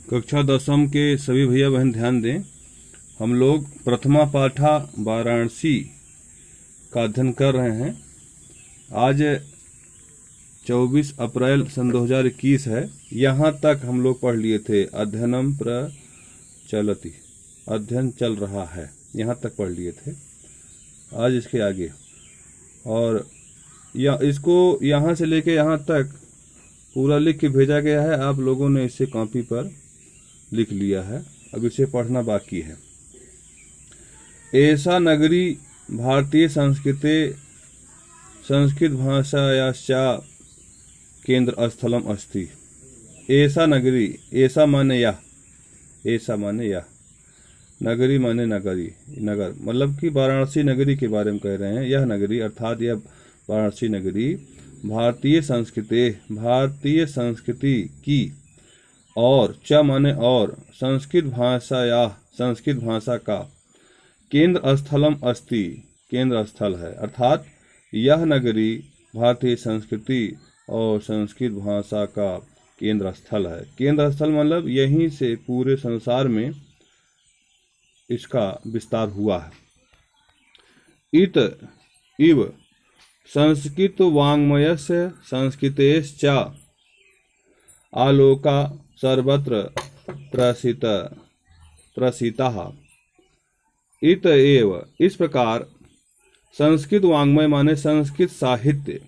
कक्षा 10वीं के सभी भैया बहन ध्यान दें। हम लोग प्रथमा पाठा वाराणसी का अध्ययन कर रहे हैं। आज 24 अप्रैल सन 2021 है। यहाँ तक हम लोग पढ़ लिए थे अध्ययनम प्रचलति, अध्ययन चल रहा है, यहाँ तक पढ़ लिए थे। आज इसके आगे और इसको यहाँ से लेके यहाँ तक पूरा लिख के भेजा गया है। आप लोगों ने इसे कॉपी पर लिख लिया है, अब इसे पढ़ना बाकी है। ऐसा नगरी भारतीय संस्कृते संस्कृत भाषायाश्चा केंद्र स्थलम अस्ति। ऐसा नगरी, ऐसा माने यह, ऐसा माने यह, नगरी माने नगरी, नगर मतलब कि वाराणसी नगरी के बारे में कह रहे हैं। यह नगरी अर्थात यह वाराणसी नगरी भारतीय संस्कृति की और च माने और संस्कृत भाषा का केंद्र स्थलम अस्ति, केंद्र स्थल है। अर्थात यह नगरी भारतीय संस्कृति और संस्कृत भाषा का केंद्र स्थल है। केंद्र स्थल मतलब यहीं से पूरे संसार में इसका विस्तार हुआ है। इत इव संस्कृत वाङ्मयस्य संस्कृतेश्च आलोका सर्वत्र प्रसितः। इत एव इस प्रकार संस्कृत वाङ्मय माने संस्कृत साहित्य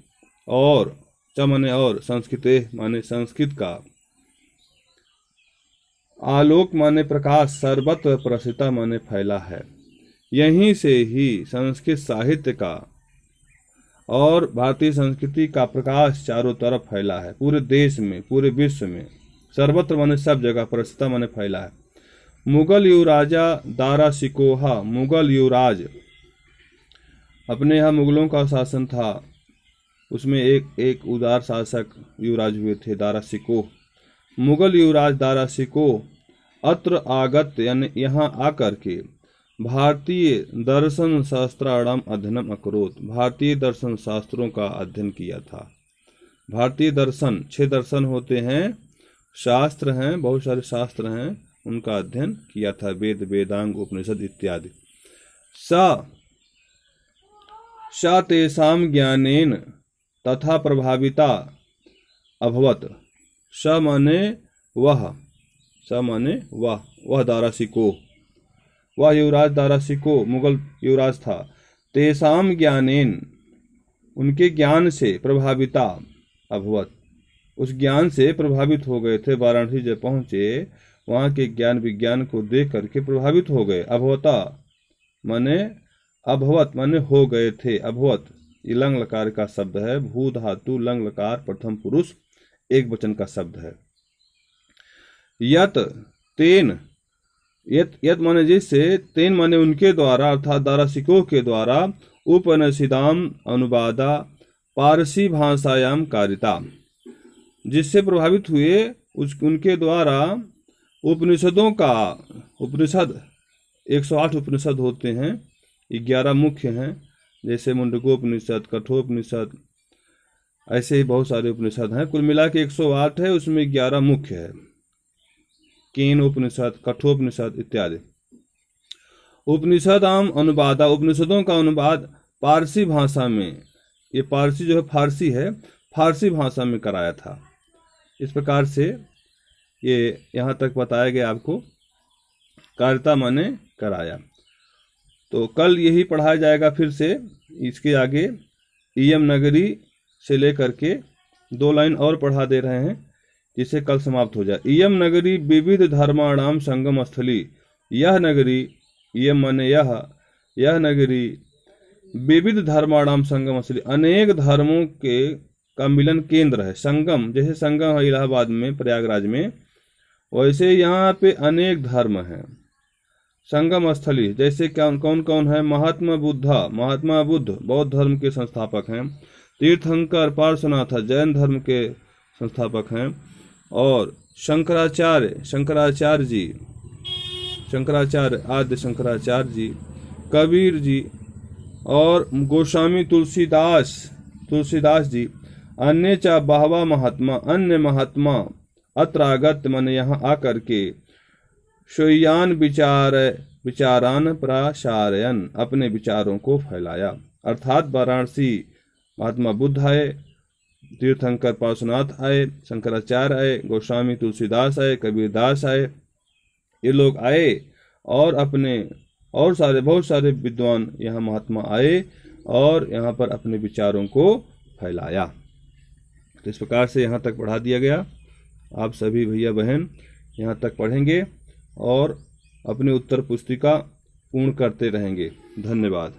और च माने और संस्कृते माने संस्कृत का, आलोक माने प्रकाश, सर्वत्र प्रसिद्ध माने फैला है। यहीं से ही संस्कृत साहित्य का और भारतीय संस्कृति का प्रकाश चारों तरफ फैला है, पूरे देश में, पूरे विश्व में। सर्वत्र माने सब जगह, प्रसिद्ध माने फैला है। मुगल युवराजा दारा शिकोहा, मुगल युवराज, अपने यहाँ मुगलों का शासन था, उसमें एक उदार शासक युवराज हुए थे, दारा शिकोह। मुगल युवराज दारा शिकोह अत्र आगत यानी यहाँ आकर के भारतीय दर्शन शास्त्राणाम अध्ययनम अकरोत, भारतीय दर्शन शास्त्रों का अध्ययन किया था। भारतीय दर्शन, 6 दर्शन होते हैं, शास्त्र हैं, बहुत सारे शास्त्र हैं, उनका अध्ययन किया था, वेद, वेदांग, उपनिषद इत्यादि। सा तेषां ज्ञानेन तथा प्रभाविता अभवत। स माने वह, स माने वह दारा शिकोह, वह युवराज दारा शिकोह मुगल युवराज था। तेषां ज्ञानेन, उनके ज्ञान से, प्रभाविता अभवत, उस ज्ञान से प्रभावित हो गए थे। वाराणसी जब पहुंचे, वहाँ के ज्ञान विज्ञान को देख करके प्रभावित हो गए। अभवता माने, अभवत माने हो गए थे। अभवत ये लंग लकार का शब्द है, भू धातु लंग लकार प्रथम पुरुष एक वचन का शब्द है। यत तेन, यत माने जिससे, तेन माने उनके द्वारा, अर्थात दारा शिकोह के द्वारा, उपनिषदाम अनुवादा पारसी भाषायाम कारिता, जिससे प्रभावित हुए, उनके द्वारा उपनिषदों का, उपनिषद 108 उपनिषद होते हैं, 11 मुख्य हैं, जैसे मुंडकोपनिषद, कठोपनिषद, ऐसे ही बहुत सारे उपनिषद हैं। कुल मिला के 108 है, उसमें 11 मुख्य है, केन उपनिषद, कठोपनिषद इत्यादि। उपनिषदाम अनुवादा, उपनिषदों का अनुवाद पारसी भाषा में, ये पारसी जो है फारसी है, फारसी भाषा में कराया था। इस प्रकार से ये यहाँ तक बताया गया आपको। कारिता माने कराया। तो कल यही पढ़ाया जाएगा फिर से। इसके आगे इयम नगरी से लेकर के 2 लाइन और पढ़ा दे रहे हैं, जिससे कल समाप्त हो जाए। इयम नगरी विविध धर्माणाम संगम स्थली। यह नगरी, इयम माने यह नगरी विविध धर्माणाम संगम स्थली, अनेक धर्मों के का मिलन केंद्र है। संगम, जैसे संगम है इलाहाबाद में, प्रयागराज में, वैसे यहाँ पे अनेक धर्म हैं। संगम स्थली जैसे कौन कौन है? महात्मा बुद्ध बौद्ध धर्म के संस्थापक हैं। तीर्थंकर पार्श्वनाथ जैन धर्म के संस्थापक हैं। और शंकराचार्य आद्य शंकराचार्य जी, कबीर जी और गोस्वामी तुलसीदास जी, अन्य च बहवा महात्मा, अन्य महात्मा अत्र आगत मन यहाँ आकर के शोयान विचारान प्राशारयन अपने विचारों को फैलाया। अर्थात वाराणसी महात्मा बुद्ध आए, तीर्थंकर पार्श्वनाथ आए, शंकराचार्य आए, गोस्वामी तुलसीदास आए, कबीरदास आए, ये लोग आए और अपने और बहुत सारे विद्वान यहाँ महात्मा आए और यहाँ पर अपने विचारों को फैलाया। तो इस प्रकार से यहाँ तक पढ़ा दिया गया। आप सभी भैया बहन यहाँ तक पढ़ेंगे और अपनी उत्तर पुस्तिका पूर्ण करते रहेंगे। धन्यवाद।